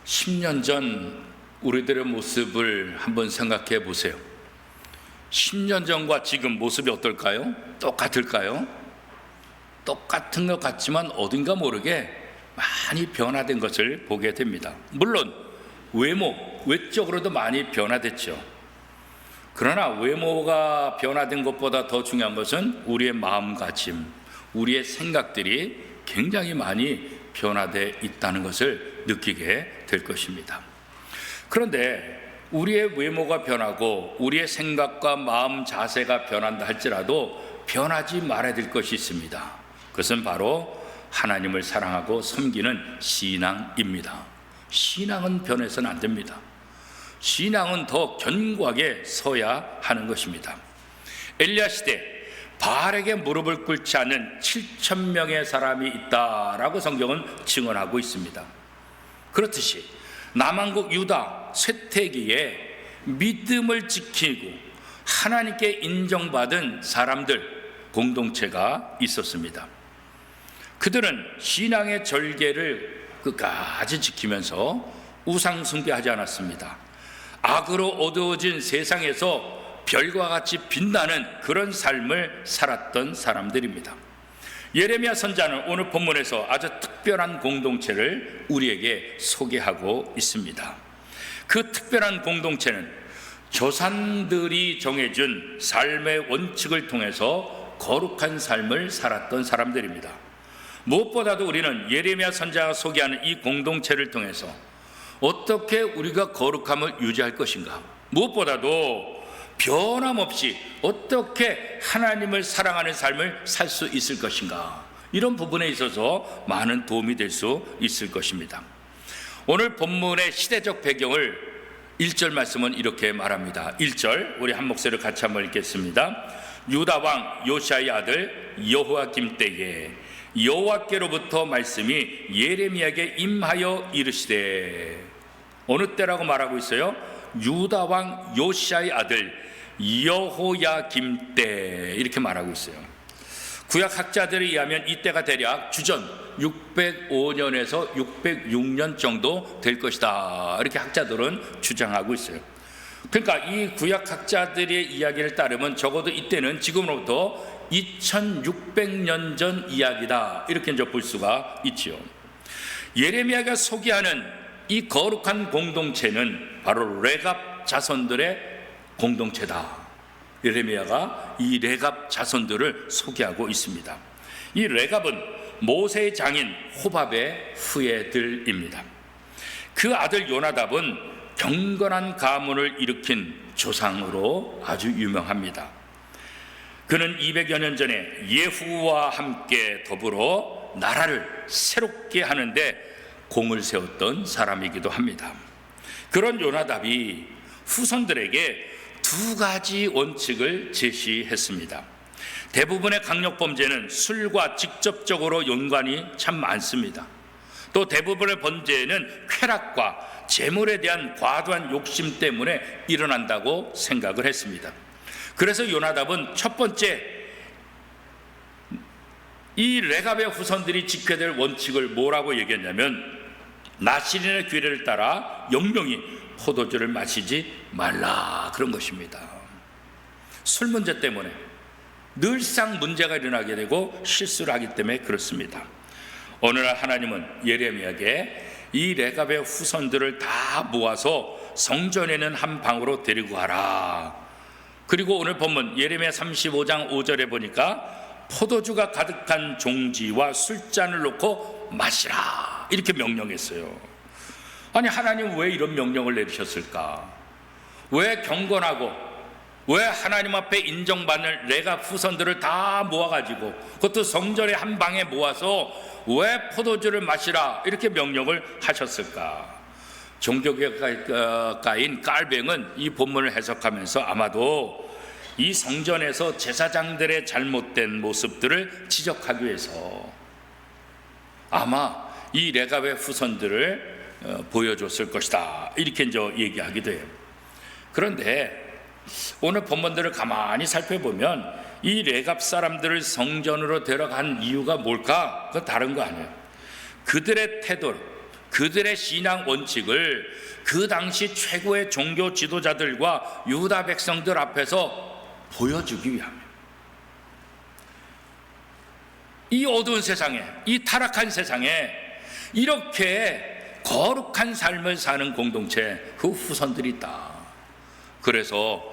10년 전 우리들의 모습을 한번 생각해 보세요. 10년 전과 지금 모습이 어떨까요? 똑같을까요? 똑같은 것 같지만 어딘가 모르게 많이 변화된 것을 보게 됩니다. 물론 외적으로도 많이 변화됐죠. 그러나 외모가 변화된 것보다 더 중요한 것은 우리의 마음가짐, 우리의 생각들이 굉장히 많이 변화되어 있다는 것을 느끼게 될 것입니다. 그런데 우리의 외모가 변하고 우리의 생각과 마음 자세가 변한다 할지라도 변하지 말아야 될 것이 있습니다. 그것은 바로 하나님을 사랑하고 섬기는 신앙입니다. 신앙은 변해서는 안 됩니다. 신앙은 더 견고하게 서야 하는 것입니다. 엘리야 시대 바알에게 무릎을 꿇지 않는 7,000명의 사람이 있다라고 성경은 증언하고 있습니다. 그렇듯이 남한국 유다 쇠퇴기에 믿음을 지키고 하나님께 인정받은 사람들 공동체가 있었습니다. 그들은 신앙의 절개를 끝까지 지키면서 우상 숭배하지 않았습니다. 악으로 어두워진 세상에서 별과 같이 빛나는 그런 삶을 살았던 사람들입니다. 예레미야 선지자는 오늘 본문에서 아주 특별한 공동체를 우리에게 소개하고 있습니다. 그 특별한 공동체는 조상들이 정해준 삶의 원칙을 통해서 거룩한 삶을 살았던 사람들입니다. 무엇보다도 우리는 예레미야 선지자가 소개하는 이 공동체를 통해서 어떻게 우리가 거룩함을 유지할 것인가, 무엇보다도 변함없이 어떻게 하나님을 사랑하는 삶을 살 수 있을 것인가, 이런 부분에 있어서 많은 도움이 될 수 있을 것입니다. 오늘 본문의 시대적 배경을 1절 말씀은 이렇게 말합니다. 1절 우리 한 목소리를 같이 한번 읽겠습니다. 유다 왕 요시아의 아들 여호야김 때에 여호와께로부터 말씀이 예레미야에게 임하여 이르시되, 어느 때라고 말하고 있어요? 유다 왕 요시아의 아들 여호야김 때, 이렇게 말하고 있어요. 구약 학자들에 의하면 이때가 대략 주전 605년에서 606년 정도 될 것이다, 이렇게 학자들은 주장하고 있어요. 그러니까 이 구약 학자들의 이야기를 따르면 적어도 이때는 지금으로부터 2600년 전 이야기다, 이렇게 이제 볼 수가 있지요. 예레미야가 소개하는 이 거룩한 공동체는 바로 레갑 자손들의 공동체다. 예레미야가 이 레갑 자손들을 소개하고 있습니다. 이 레갑은 모세의 장인 호밥의 후예들입니다. 그 아들 요나답은 경건한 가문을 일으킨 조상으로 아주 유명합니다. 그는 200여 년 전에 예후와 함께 더불어 나라를 새롭게 하는데 공을 세웠던 사람이기도 합니다. 그런 요나답이 후손들에게 두 가지 원칙을 제시했습니다. 대부분의 강력범죄는 술과 직접적으로 연관이 참 많습니다. 또 대부분의 범죄는 쾌락과 재물에 대한 과도한 욕심 때문에 일어난다고 생각을 했습니다. 그래서 요나답은 첫 번째, 이 레갑의 후손들이 지켜야 될 원칙을 뭐라고 얘기했냐면, 나시린의 규례를 따라 영영이 포도주를 마시지 말라, 그런 것입니다. 술 문제 때문에 늘상 문제가 일어나게 되고 실수를 하기 때문에 그렇습니다. 어느 날 하나님은 예레미야에게 이 레갑의 후손들을 다 모아서 성전에는 한 방으로 데리고 가라. 그리고 오늘 본문 예레미야 35장 5절에 보니까 포도주가 가득한 종지와 술잔을 놓고 마시라, 이렇게 명령했어요. 아니, 하나님 왜 이런 명령을 내리셨을까? 왜 경건하고 왜 하나님 앞에 인정받는 레갑 후손들을 다 모아가지고, 그것도 성전의 한 방에 모아서 왜 포도주를 마시라, 이렇게 명령을 하셨을까? 종교개혁가인 깔뱅은 이 본문을 해석하면서 아마도 이 성전에서 제사장들의 잘못된 모습들을 지적하기 위해서 아마 이 레갑의 후손들을 보여줬을 것이다, 이렇게 이제 얘기하기도 해요. 그런데 오늘 본문들을 가만히 살펴보면 이 레갑 사람들을 성전으로 데려간 이유가 뭘까? 그건 다른 거 아니에요. 그들의 태도, 그들의 신앙 원칙을 그 당시 최고의 종교 지도자들과 유다 백성들 앞에서 보여주기 위함입니다. 이 어두운 세상에, 이 타락한 세상에 이렇게 거룩한 삶을 사는 공동체, 그 후손들이 있다. 그래서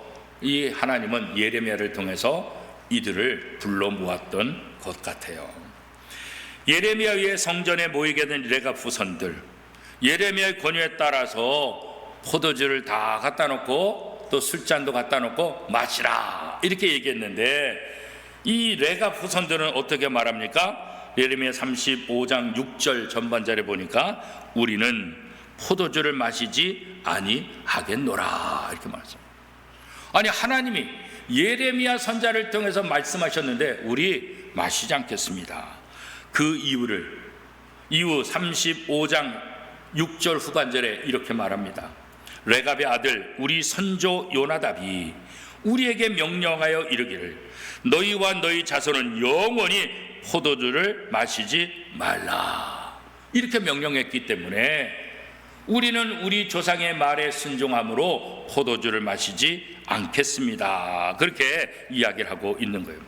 이 하나님은 예레미야를 통해서 이들을 불러 모았던 것 같아요. 예레미야 위에 성전에 모이게 된 레갑 후손들, 예레미야의 권유에 따라서 포도주를 다 갖다 놓고 또 술잔도 갖다 놓고 마시라 이렇게 얘기했는데, 이 레갑 후손들은 어떻게 말합니까? 예레미야 35장 6절 전반절에 보니까 우리는 포도주를 마시지 아니하겠노라 이렇게 말했습니다. 아니, 하나님이 예레미야 선자를 통해서 말씀하셨는데 우리 마시지 않겠습니다. 그 이후 35장 6절 후반절에 이렇게 말합니다. 레갑의 아들 우리 선조 요나답이 우리에게 명령하여 이르기를 너희와 너희 자손은 영원히 포도주를 마시지 말라 이렇게 명령했기 때문에 우리는 우리 조상의 말에 순종함으로 포도주를 마시지 않겠습니다. 그렇게 이야기를 하고 있는 거예요.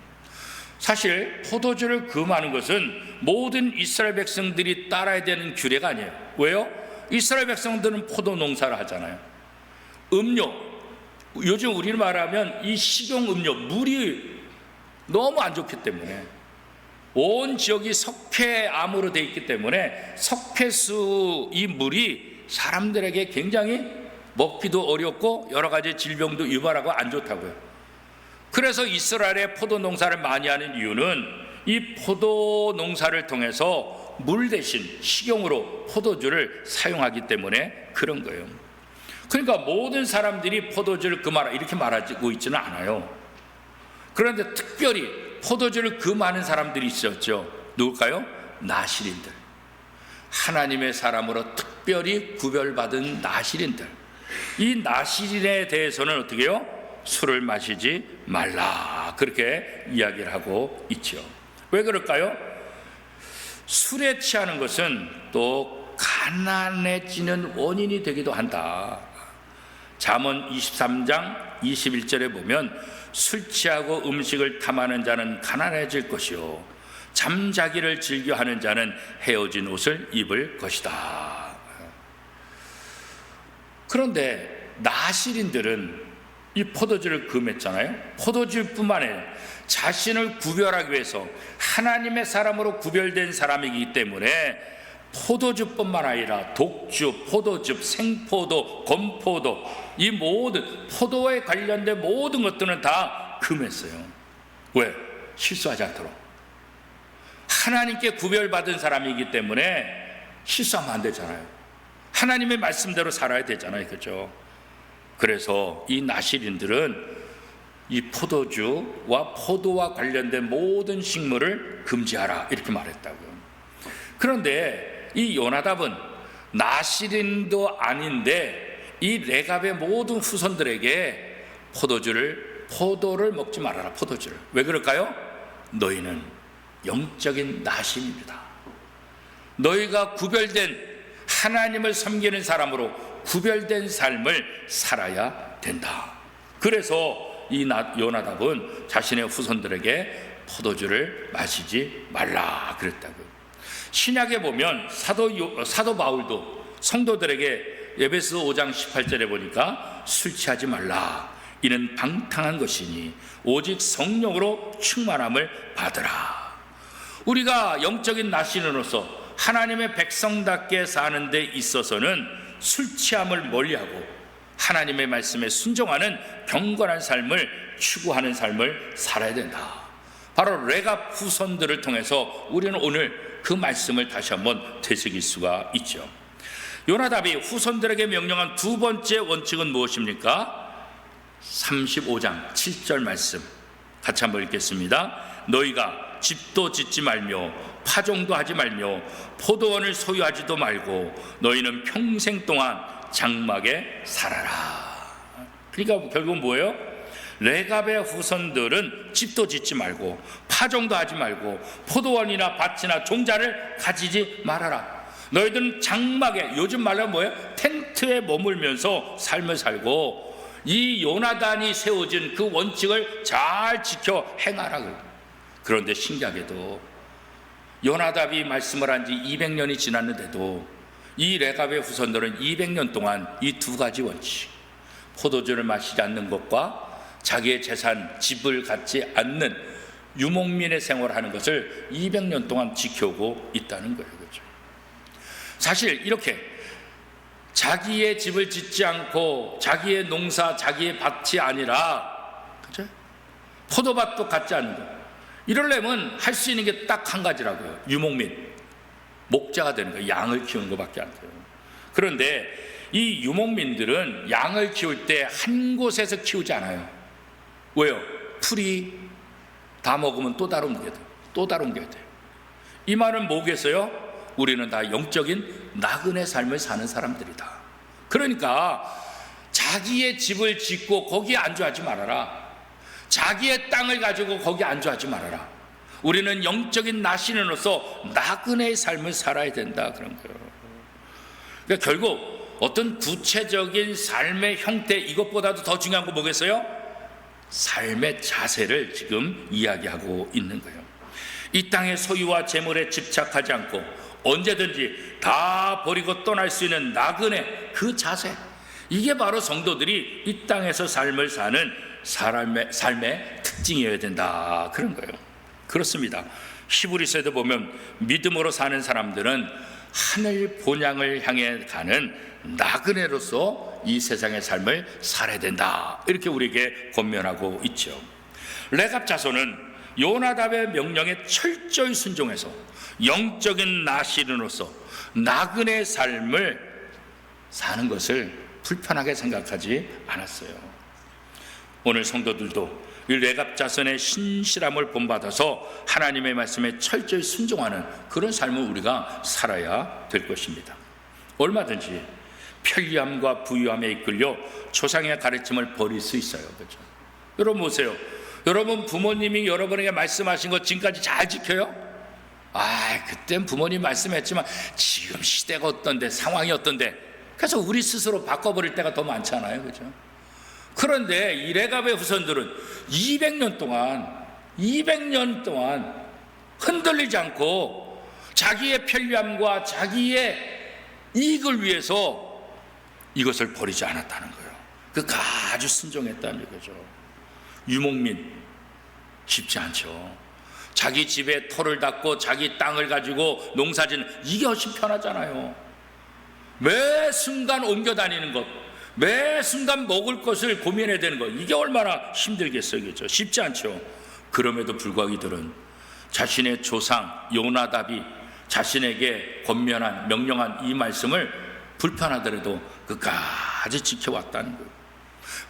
사실 포도주를 금하는 것은 모든 이스라엘 백성들이 따라야 되는 규례가 아니에요. 왜요? 이스라엘 백성들은 포도 농사를 하잖아요. 음료, 요즘 우리는 말하면 이 식용 음료, 물이 너무 안 좋기 때문에 온 지역이 석회암으로 되어 있기 때문에 석회수 이 물이 사람들에게 굉장히 먹기도 어렵고 여러 가지 질병도 유발하고 안 좋다고요. 그래서 이스라엘의 포도 농사를 많이 하는 이유는 이 포도 농사를 통해서 물 대신 식용으로 포도주를 사용하기 때문에 그런 거예요. 그러니까 모든 사람들이 포도주를 금하라 이렇게 말하고 있지는 않아요. 그런데 특별히 포도주를 금하는 사람들이 있었죠. 누굴까요? 나실인들. 하나님의 사람으로 특별히 구별받은 나실인들. 이 나실인에 대해서는 어떻게 해요? 술을 마시지 말라 그렇게 이야기를 하고 있죠. 왜 그럴까요? 술에 취하는 것은 또 가난해지는 원인이 되기도 한다. 잠언 23장 21절에 보면 술 취하고 음식을 탐하는 자는 가난해질 것이요 잠자기를 즐겨하는 자는 헤어진 옷을 입을 것이다. 그런데 나실인들은 이 포도주를 금했잖아요. 포도주뿐만 아니라 자신을 구별하기 위해서 하나님의 사람으로 구별된 사람이기 때문에 포도주뿐만 아니라 독주, 포도즙, 생포도, 건포도 이 모든 포도에 관련된 모든 것들은 다 금했어요. 왜? 실수하지 않도록. 하나님께 구별받은 사람이기 때문에 실수하면 안 되잖아요. 하나님의 말씀대로 살아야 되잖아요. 그렇죠? 그래서 이 나실인들은 이 포도주와 포도와 관련된 모든 식물을 금지하라 이렇게 말했다고요. 그런데 이 요나답은 나실인도 아닌데 이 레갑의 모든 후손들에게 포도를 먹지 말아라. 포도주를. 왜 그럴까요? 너희는 영적인 나실입니다. 너희가 구별된 하나님을 섬기는 사람으로 구별된 삶을 살아야 된다. 그래서 이 요나답은 자신의 후손들에게 포도주를 마시지 말라 그랬다고요. 신약에 보면 사도 바울도 성도들에게 에베소 5장 18절에 보니까 술 취하지 말라. 이는 방탕한 것이니 오직 성령으로 충만함을 받으라. 우리가 영적인 나신으로서 하나님의 백성답게 사는 데 있어서는 술 취함을 멀리하고 하나님의 말씀에 순종하는 경건한 삶을 추구하는 삶을 살아야 된다. 바로 레갑 후손들을 통해서 우리는 오늘 그 말씀을 다시 한번 되새길 수가 있죠. 요나답이 후손들에게 명령한 두 번째 원칙은 무엇입니까? 35장 7절 말씀 같이 한번 읽겠습니다. 너희가 집도 짓지 말며 파종도 하지 말며 포도원을 소유하지도 말고 너희는 평생 동안 장막에 살아라. 그러니까 결국은 뭐예요? 레갑의 후손들은 집도 짓지 말고 파종도 하지 말고 포도원이나 밭이나 종자를 가지지 말아라. 너희들은 장막에, 요즘 말로 뭐예요? 텐트에 머물면서 삶을 살고 이 요나단이 세워진 그 원칙을 잘 지켜 행하라. 그런데 신기하게도 요나답이 말씀을 한 지 200년이 지났는데도 이 레갑의 후손들은 200년 동안 이 두 가지 원칙, 포도주를 마시지 않는 것과 자기의 재산, 집을 갖지 않는 유목민의 생활을 하는 것을 200년 동안 지켜오고 있다는 거예요. 그렇죠? 사실 이렇게 자기의 집을 짓지 않고 자기의 농사, 자기의 밭이 아니라, 그렇죠? 포도밭도 갖지 않는 것, 이러려면 할 수 있는 게 딱 한 가지라고요. 유목민, 목자가 되는 거예요. 양을 키우는 것밖에 안 돼요. 그런데 이 유목민들은 양을 키울 때 한 곳에서 키우지 않아요. 왜요? 풀이 다 먹으면 또 다른 게 돼요. 또 다른 게 돼요. 이 말은 뭐겠어요? 우리는 다 영적인 나그네 삶을 사는 사람들이다. 그러니까 자기의 집을 짓고 거기에 안주하지 말아라. 자기의 땅을 가지고 거기 안주하지 말아라. 우리는 영적인 나시인으로서 나그네의 삶을 살아야 된다, 그런 거예요. 그러니까 결국 어떤 구체적인 삶의 형태, 이것보다도 더 중요한 거 뭐겠어요? 삶의 자세를 지금 이야기하고 있는 거예요. 이 땅의 소유와 재물에 집착하지 않고 언제든지 다 버리고 떠날 수 있는 나그네, 그 자세, 이게 바로 성도들이 이 땅에서 삶을 사는 삶의 특징이어야 된다, 그런 거예요. 그렇습니다. 히브리서에도 보면 믿음으로 사는 사람들은 하늘 본향을 향해 가는 나그네로서 이 세상의 삶을 살아야 된다, 이렇게 우리에게 권면하고 있죠. 레갑 자손은 요나답의 명령에 철저히 순종해서 영적인 나시인으로서 나그네의 삶을 사는 것을 불편하게 생각하지 않았어요. 오늘 성도들도 이 레갑 자손의 신실함을 본받아서 하나님의 말씀에 철저히 순종하는 그런 삶을 우리가 살아야 될 것입니다. 얼마든지 편리함과 부유함에 이끌려 조상의 가르침을 버릴 수 있어요. 그렇죠? 여러분 보세요. 여러분 부모님이 여러분에게 말씀하신 것 지금까지 잘 지켜요? 그땐 부모님 말씀했지만 지금 시대가 어떤데, 상황이 어떤데, 그래서 우리 스스로 바꿔버릴 때가 더 많잖아요. 그렇죠? 그런데 이 레갑의 후손들은 200년 동안 흔들리지 않고 자기의 편리함과 자기의 이익을 위해서 이것을 버리지 않았다는 거예요. 그러니까 아주 순종했다는 거죠. 유목민 쉽지 않죠. 자기 집에 터를 닦고 자기 땅을 가지고 농사짓는, 이게 훨씬 편하잖아요. 매 순간 옮겨 다니는 것, 매 순간 먹을 것을 고민해야 되는 것, 이게 얼마나 힘들겠어요. 그렇죠? 쉽지 않죠. 그럼에도 불구하고 이들은 자신의 조상 요나답이 자신에게 권면한, 명령한 이 말씀을 불편하더라도 끝까지 지켜왔다는 거예요.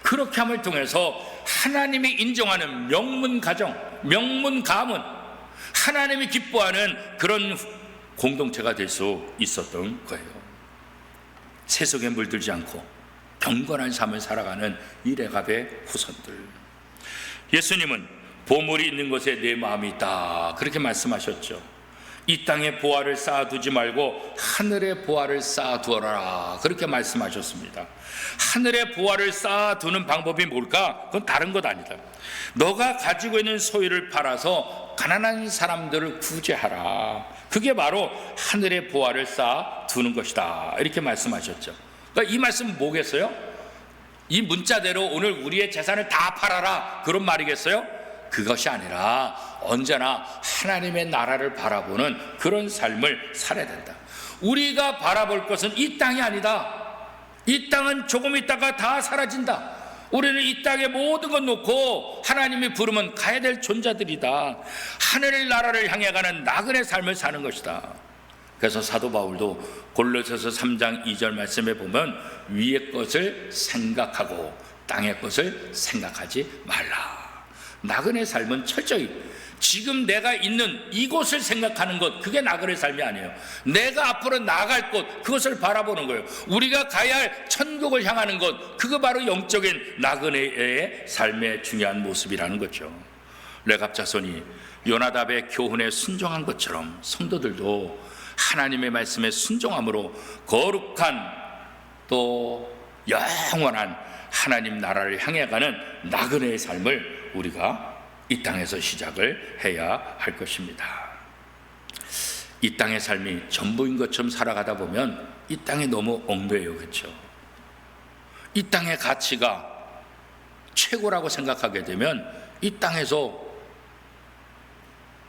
그렇게 함을 통해서 하나님이 인정하는 명문 가정, 명문 가문, 하나님이 기뻐하는 그런 공동체가 될 수 있었던 거예요. 세속에 물들지 않고 경건한 삶을 살아가는 이 레갑의 후손들. 예수님은 보물이 있는 곳에 내 마음이 있다, 그렇게 말씀하셨죠. 이 땅에 보화를 쌓아두지 말고 하늘에 보화를 쌓아두어라, 그렇게 말씀하셨습니다. 하늘에 보화를 쌓아두는 방법이 뭘까? 그건 다른 것 아니다. 너가 가지고 있는 소유를 팔아서 가난한 사람들을 구제하라. 그게 바로 하늘에 보화를 쌓아두는 것이다, 이렇게 말씀하셨죠. 그러니까 이 말씀은 뭐겠어요? 이 문자대로 오늘 우리의 재산을 다 팔아라, 그런 말이겠어요? 그것이 아니라 언제나 하나님의 나라를 바라보는 그런 삶을 살아야 된다. 우리가 바라볼 것은 이 땅이 아니다. 이 땅은 조금 있다가 다 사라진다. 우리는 이 땅에 모든 것 놓고 하나님이 부르면 가야 될 존재들이다. 하늘의 나라를 향해 가는 나그네 삶을 사는 것이다. 그래서 사도 바울도 골로새서 3장 2절 말씀에 보면 위의 것을 생각하고 땅의 것을 생각하지 말라. 나그네 삶은 철저히 지금 내가 있는 이곳을 생각하는 것, 그게 나그네 삶이 아니에요. 내가 앞으로 나아갈 곳, 그것을 바라보는 거예요. 우리가 가야 할 천국을 향하는 것, 그거 바로 영적인 나그네의 삶의 중요한 모습이라는 거죠. 레갑 자손이 요나답의 교훈에 순종한 것처럼 성도들도 하나님의 말씀에 순종함으로 거룩한 또 영원한 하나님 나라를 향해 가는 나그네의 삶을 우리가 이 땅에서 시작을 해야 할 것입니다. 이 땅의 삶이 전부인 것처럼 살아가다 보면 이 땅에 너무 얽매여요. 그렇죠? 이 땅의 가치가 최고라고 생각하게 되면 이 땅에서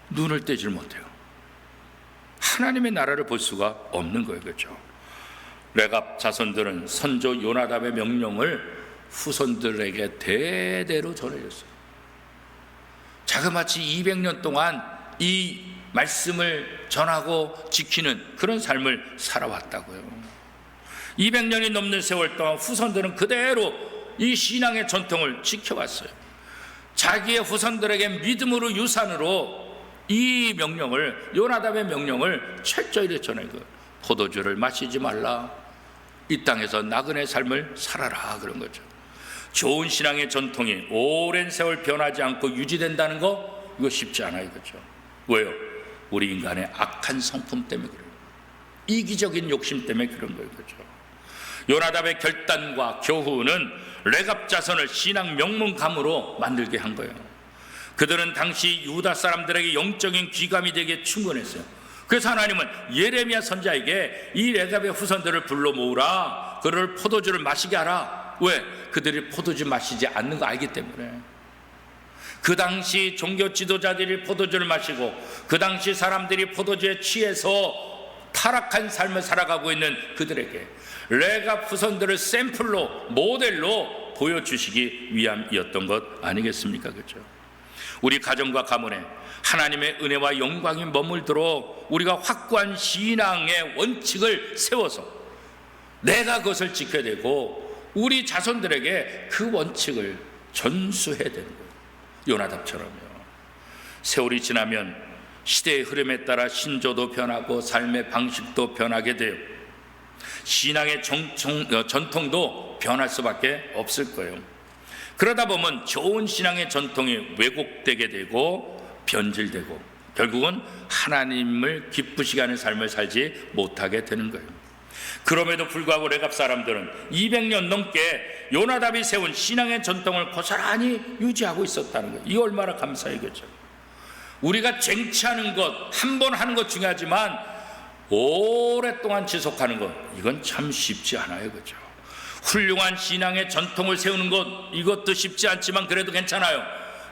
눈을 떼질 못해요. 하나님의 나라를 볼 수가 없는 거예요. 그렇죠? 레갑 자손들은 선조 요나답의 명령을 후손들에게 대대로 전해줬어요. 자그마치 200년 동안 이 말씀을 전하고 지키는 그런 삶을 살아왔다고요. 200년이 넘는 세월 동안 후손들은 그대로 이 신앙의 전통을 지켜왔어요. 자기의 후손들에게 믿음으로 유산으로 이 명령을, 요나답의 명령을 철저히 전해요. 포도주를 마시지 말라, 이 땅에서 나그네 삶을 살아라, 그런 거죠. 좋은 신앙의 전통이 오랜 세월 변하지 않고 유지된다는 거, 이거 쉽지 않아요. 그렇죠? 왜요? 우리 인간의 악한 성품 때문에 그래요. 이기적인 욕심 때문에 그런 거예요. 그렇죠? 요나답의 결단과 교훈은 레갑 자손을 신앙 명문감으로 만들게 한 거예요. 그들은 당시 유다 사람들에게 영적인 귀감이 되게 충분했어요. 그래서 하나님은 예레미야 선지자에게 이 레갑의 후손들을 불러 모으라, 그를 포도주를 마시게 하라. 왜? 그들이 포도주 마시지 않는 거 알기 때문에. 그 당시 종교 지도자들이 포도주를 마시고 그 당시 사람들이 포도주에 취해서 타락한 삶을 살아가고 있는 그들에게 레갑 후손들을 샘플로, 모델로 보여주시기 위함이었던 것 아니겠습니까? 그렇죠? 우리 가정과 가문에 하나님의 은혜와 영광이 머물도록 우리가 확고한 신앙의 원칙을 세워서 내가 그것을 지켜야 되고 우리 자손들에게 그 원칙을 전수해야 되는 거예요. 요나답처럼요. 세월이 지나면 시대의 흐름에 따라 신조도 변하고 삶의 방식도 변하게 돼요. 신앙의 전통도 변할 수밖에 없을 거예요. 그러다 보면 좋은 신앙의 전통이 왜곡되게 되고 변질되고 결국은 하나님을 기쁘시게 하는 삶을 살지 못하게 되는 거예요. 그럼에도 불구하고 레갑 사람들은 200년 넘게 요나답이 세운 신앙의 전통을 고스란히 유지하고 있었다는 거예요. 이 얼마나 감사하겠죠. 우리가 쟁취하는 것, 한 번 하는 것 중요하지만 오랫동안 지속하는 것, 이건 참 쉽지 않아요. 그렇죠? 훌륭한 신앙의 전통을 세우는 것, 이것도 쉽지 않지만 그래도 괜찮아요.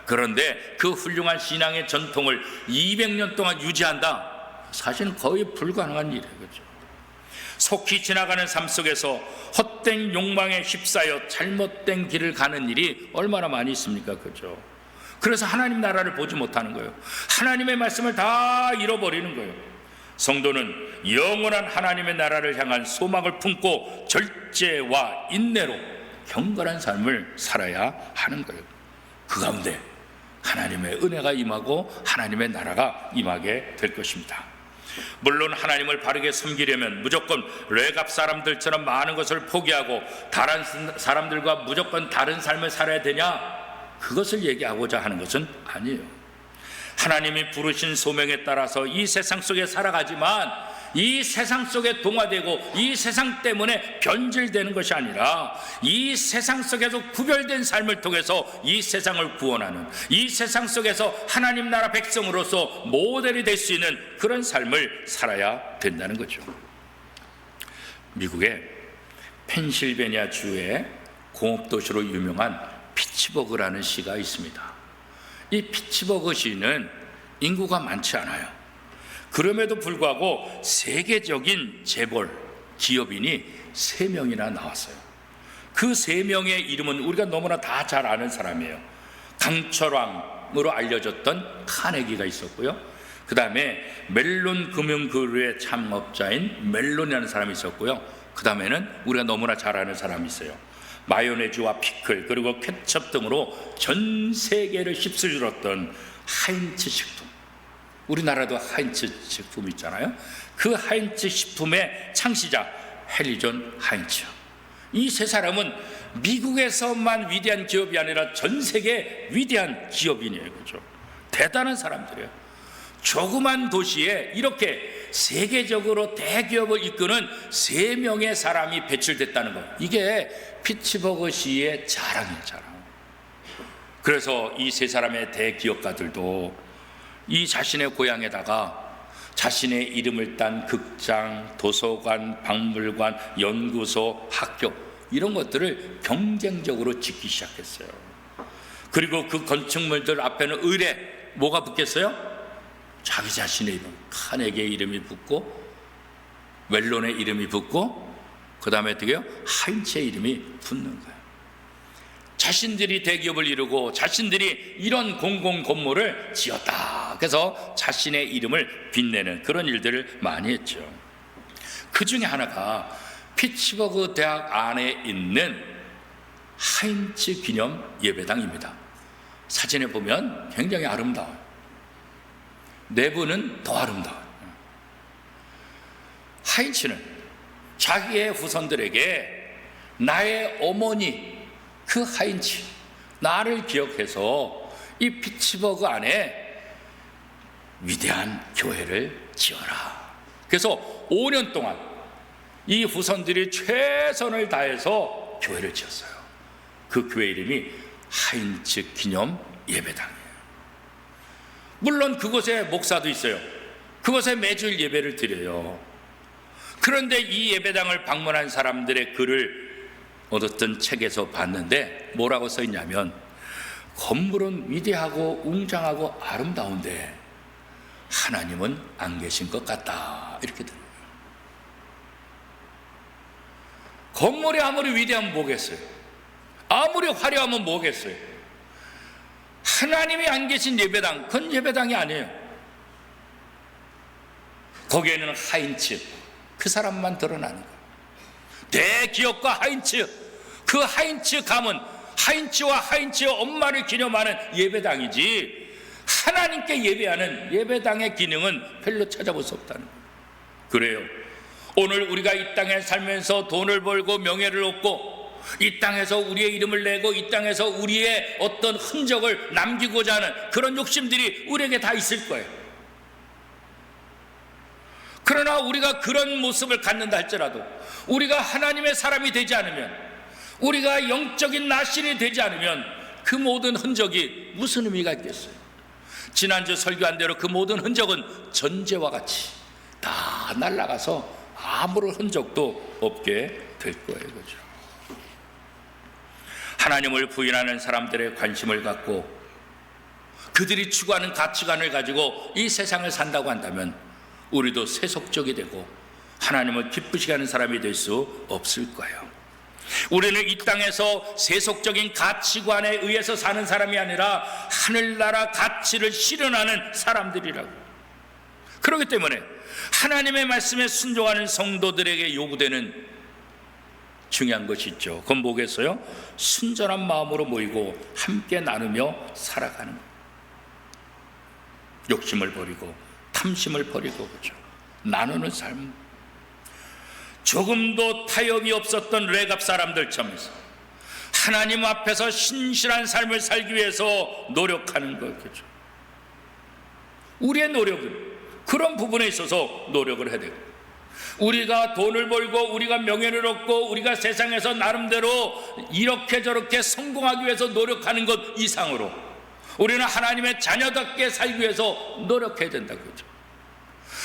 그런데 그 훌륭한 신앙의 전통을 200년 동안 유지한다? 사실은 거의 불가능한 일이에요. 그렇죠? 속히 지나가는 삶 속에서 헛된 욕망에 휩싸여 잘못된 길을 가는 일이 얼마나 많이 있습니까? 그렇죠? 그래서 하나님 나라를 보지 못하는 거예요. 하나님의 말씀을 다 잃어버리는 거예요. 성도는 영원한 하나님의 나라를 향한 소망을 품고 절제와 인내로 경건한 삶을 살아야 하는 거예요. 그 가운데 하나님의 은혜가 임하고 하나님의 나라가 임하게 될 것입니다. 물론 하나님을 바르게 섬기려면 무조건 레갑 사람들처럼 많은 것을 포기하고 다른 사람들과 무조건 다른 삶을 살아야 되냐? 그것을 얘기하고자 하는 것은 아니에요. 하나님이 부르신 소명에 따라서 이 세상 속에 살아가지만 이 세상 속에 동화되고 이 세상 때문에 변질되는 것이 아니라 이 세상 속에서 구별된 삶을 통해서 이 세상을 구원하는, 이 세상 속에서 하나님 나라 백성으로서 모델이 될 수 있는 그런 삶을 살아야 된다는 거죠. 미국의 펜실베니아 주의 공업도시로 유명한 피츠버그라는 시가 있습니다. 이 피츠버그 시는 인구가 많지 않아요. 그럼에도 불구하고 세계적인 재벌 기업인이 3명이나 나왔어요. 그 3명의 이름은 우리가 너무나 다 잘 아는 사람이에요. 강철왕으로 알려졌던 카네기가 있었고요. 그 다음에 멜론 금융그룹의 창업자인 멜론이라는 사람이 있었고요. 그 다음에는 우리가 너무나 잘 아는 사람이 있어요. 마요네즈와 피클 그리고 케첩 등으로 전 세계를 휩쓸었던 하인츠 식품, 우리나라도 하인츠 식품 있잖아요. 그 하인츠 식품의 창시자 헨리 존 하인츠, 이 3사람은 미국에서만 위대한 기업이 아니라 전 세계 위대한 기업인이에요. 그렇죠? 대단한 사람들이에요. 조그만 도시에 이렇게 세계적으로 대기업을 이끄는 3명의 사람이 배출됐다는 것. 이게 피츠버그시의 자랑이에요, 자랑. 그래서 이 3사람의 대기업가들도 이 자신의 고향에다가 자신의 이름을 딴 극장, 도서관, 박물관, 연구소, 학교 이런 것들을 경쟁적으로 짓기 시작했어요. 그리고 그 건축물들 앞에는 의뢰 뭐가 붙겠어요? 자기 자신의 이름, 카네기의 이름이 붙고 웰론의 이름이 붙고 그 다음에 어떻게 해요? 하인츠의 이름이 붙는 거예요. 자신들이 대기업을 이루고 자신들이 이런 공공 건물을 지었다. 그래서 자신의 이름을 빛내는 그런 일들을 많이 했죠. 그 중에 하나가 피츠버그 대학 안에 있는 하인츠 기념 예배당입니다. 사진에 보면 굉장히 아름다워요. 내부는 더 아름다워요. 하인츠는 자기의 후손들에게 나의 어머니 그 하인츠 나를 기억해서 이 피츠버그 안에 위대한 교회를 지어라. 그래서 5년 동안 이 후손들이 최선을 다해서 교회를 지었어요. 그 교회 이름이 하인츠 기념 예배당이에요. 물론 그곳에 목사도 있어요. 그곳에 매주일 예배를 드려요. 그런데 이 예배당을 방문한 사람들의 글을 어떤 책에서 봤는데 뭐라고 써 있냐면 건물은 위대하고 웅장하고 아름다운데 하나님은 안 계신 것 같다 이렇게 들어요. 건물이 아무리 위대하면 뭐겠어요? 아무리 화려하면 뭐겠어요? 하나님이 안 계신 예배당, 그건 예배당이 아니에요. 거기에는 하인츠 그 사람만 드러나는 거예요. 대기업과 하인츠, 그 하인츠 가문, 하인츠와 하인츠의 엄마를 기념하는 예배당이지 하나님께 예배하는 예배당의 기능은 별로 찾아볼 수 없다는 거예요. 그래요. 오늘 우리가 이 땅에 살면서 돈을 벌고 명예를 얻고 이 땅에서 우리의 이름을 내고 이 땅에서 우리의 어떤 흔적을 남기고자 하는 그런 욕심들이 우리에게 다 있을 거예요. 그러나 우리가 그런 모습을 갖는다 할지라도 우리가 하나님의 사람이 되지 않으면, 우리가 영적인 나신이 되지 않으면 그 모든 흔적이 무슨 의미가 있겠어요? 지난주 설교한 대로 그 모든 흔적은 전제와 같이 다 날아가서 아무런 흔적도 없게 될 거예요. 그렇죠? 하나님을 부인하는 사람들의 관심을 갖고 그들이 추구하는 가치관을 가지고 이 세상을 산다고 한다면 우리도 세속적이 되고 하나님을 기쁘시게 하는 사람이 될 수 없을 거예요. 우리는 이 땅에서 세속적인 가치관에 의해서 사는 사람이 아니라 하늘나라 가치를 실현하는 사람들이라고. 그렇기 때문에 하나님의 말씀에 순종하는 성도들에게 요구되는 중요한 것이 있죠. 그건 뭐겠어요? 순전한 마음으로 모이고 함께 나누며 살아가는 거예요. 욕심을 버리고 탐심을 버리고, 그렇죠? 나누는 삶. 조금도 타협이 없었던 레갑 사람들처럼 하나님 앞에서 신실한 삶을 살기 위해서 노력하는 것, 그렇죠? 우리의 노력은 그런 부분에 있어서 노력을 해야 되고, 우리가 돈을 벌고 우리가 명예를 얻고 우리가 세상에서 나름대로 이렇게 저렇게 성공하기 위해서 노력하는 것 이상으로 우리는 하나님의 자녀답게 살기 위해서 노력해야 된다고 그러죠.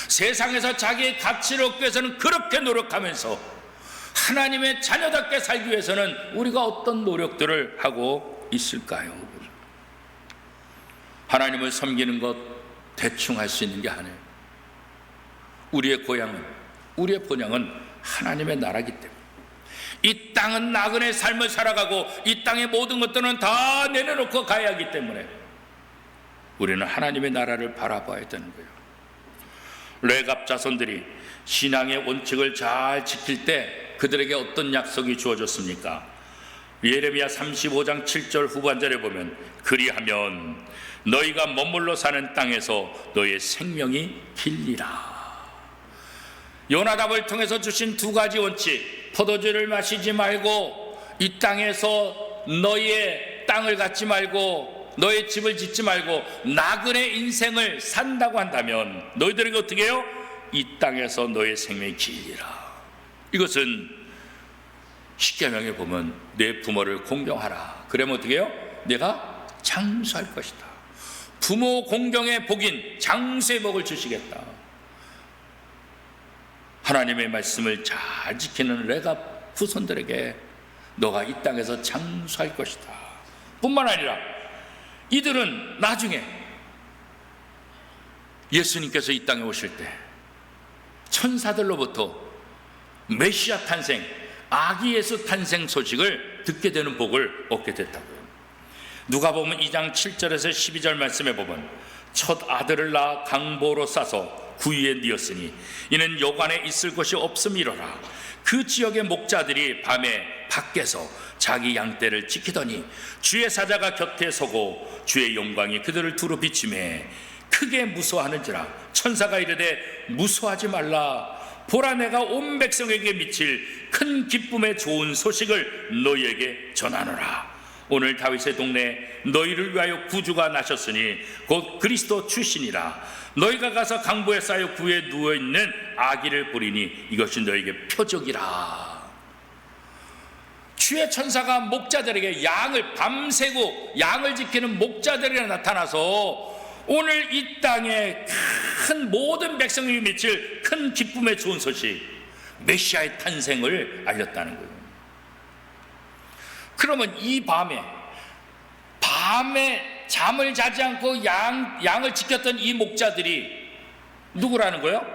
세상에서 자기의 가치를 얻기 위해서는 그렇게 노력하면서 하나님의 자녀답게 살기 위해서는 우리가 어떤 노력들을 하고 있을까요? 하나님을 섬기는 것 대충 할 수 있는 게 아니에요. 우리의 고향은, 우리의 본향은 하나님의 나라이기 때문에 이 땅은 나그네 삶을 살아가고 이 땅의 모든 것들은 다 내려놓고 가야 하기 때문에 우리는 하나님의 나라를 바라봐야 되는 거예요. 레갑 자손들이 신앙의 원칙을 잘 지킬 때 그들에게 어떤 약속이 주어졌습니까? 예레미야 35장 7절 후반절에 보면 그리하면 너희가 머물러 사는 땅에서 너희의 생명이 길리라. 요나답을 통해서 주신 2가지 원칙, 포도주를 마시지 말고 이 땅에서 너희의 땅을 갖지 말고 너의 집을 짓지 말고 나그네 인생을 산다고 한다면 너희들에게 어떻게 해요? 이 땅에서 너의 생명이 길리라. 이것은 십계명에 보면 내 부모를 공경하라. 그러면 어떻게 해요? 내가 장수할 것이다. 부모 공경의 복인 장수의 복을 주시겠다. 하나님의 말씀을 잘 지키는 레갑 후손들에게 너가 이 땅에서 장수할 것이다. 뿐만 아니라 이들은 나중에 예수님께서 이 땅에 오실 때 천사들로부터 메시아 탄생, 아기 예수 탄생 소식을 듣게 되는 복을 얻게 됐다고요. 누가복음 2장 7절에서 12절 말씀에 보면 첫 아들을 낳아 강보로 싸서 구유에 뉘었으니 이는 여관에 있을 곳이 없음이로라. 그 지역의 목자들이 밤에 밖에서 자기 양떼를 지키더니 주의 사자가 곁에 서고 주의 영광이 그들을 두루 비치매 크게 무서워하는지라. 천사가 이르되 무서워하지 말라. 보라, 내가 온 백성에게 미칠 큰 기쁨의 좋은 소식을 너희에게 전하노라. 오늘 다윗의 동네에 너희를 위하여 구주가 나셨으니 곧 그리스도 출신이라. 너희가 가서 강보에 쌓여 구에 누워있는 아기를 보리니 이것이 너희에게 표적이라. 주의 천사가 목자들에게 양을 밤새고 양을 지키는 목자들에게 나타나서 오늘 이 땅에 큰 모든 백성에게 미칠 큰 기쁨의 좋은 소식, 메시아의 탄생을 알렸다는 거예요. 그러면 이 밤에 잠을 자지 않고 양을 지켰던 이 목자들이 누구라는 거예요?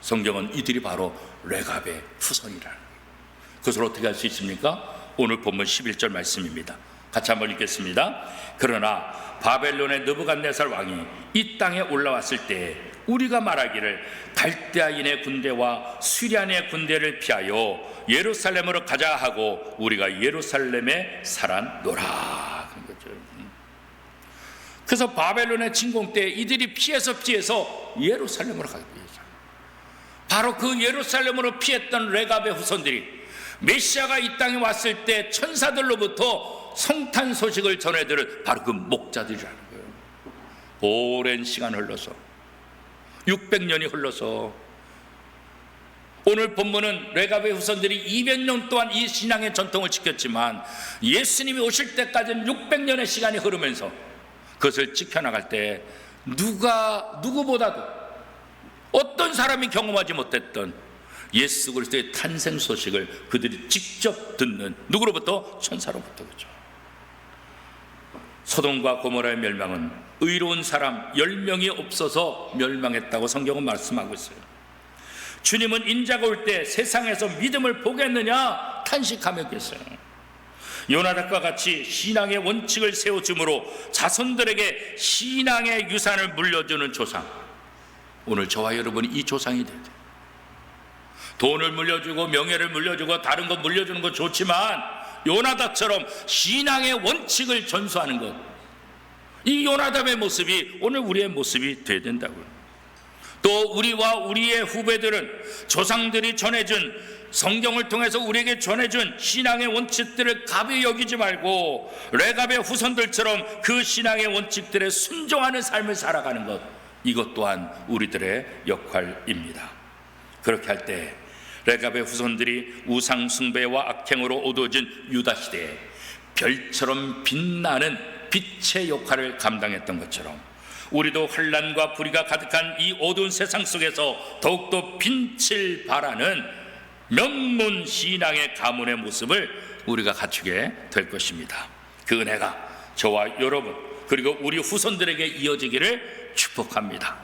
성경은 이들이 바로 레갑의 후손이라는 거예요. 그것을 어떻게 할 수 있습니까? 오늘 본문 11절 말씀입니다. 같이 한번 읽겠습니다. 그러나 바벨론의 느부갓네살 왕이 이 땅에 올라왔을 때 우리가 말하기를 갈대아인의 군대와 수리안의 군대를 피하여 예루살렘으로 가자 하고 우리가 예루살렘에 살았노라. 그래서 바벨론의 침공 때 이들이 피해서 예루살렘으로 가게 되죠. 바로 그 예루살렘으로 피했던 레갑의 후손들이 메시아가 이 땅에 왔을 때 천사들로부터 성탄 소식을 전해들은 바로 그 목자들이라는 거예요. 오랜 시간 흘러서 600년이 흘러서 오늘 본문은 레갑의 후손들이 200년 동안 이 신앙의 전통을 지켰지만 예수님이 오실 때까지는 600년의 시간이 흐르면서 그것을 지켜나갈 때 누구보다도 어떤 사람이 경험하지 못했던 예수 그리스도의 탄생 소식을 그들이 직접 듣는, 누구로부터? 천사로부터. 그렇죠. 소돔과 고모라의 멸망은 의로운 사람 10명이 없어서 멸망했다고 성경은 말씀하고 있어요. 주님은 인자가 올 때 세상에서 믿음을 보겠느냐 탄식하며 계세요. 요나단과 같이 신앙의 원칙을 세워줌으로 자손들에게 신앙의 유산을 물려주는 조상, 오늘 저와 여러분이 이 조상이 돼야 돼요. 돈을 물려주고 명예를 물려주고 다른 거 물려주는 건 좋지만 요나단처럼 신앙의 원칙을 전수하는 것, 이 요나단의 모습이 오늘 우리의 모습이 돼야 된다고요. 또 우리와 우리의 후배들은 조상들이 전해준, 성경을 통해서 우리에게 전해준 신앙의 원칙들을 가벼이 여기지 말고 레갑의 후손들처럼 그 신앙의 원칙들에 순종하는 삶을 살아가는 것, 이것 또한 우리들의 역할입니다. 그렇게 할 때 레갑의 후손들이 우상 숭배와 악행으로 어두워진 유다 시대에 별처럼 빛나는 빛의 역할을 감당했던 것처럼 우리도 환난과 불의가 가득한 이 어두운 세상 속에서 더욱더 빛을 발하는 명문 신앙의 가문의 모습을 우리가 갖추게 될 것입니다. 그 은혜가 저와 여러분 그리고 우리 후손들에게 이어지기를 축복합니다.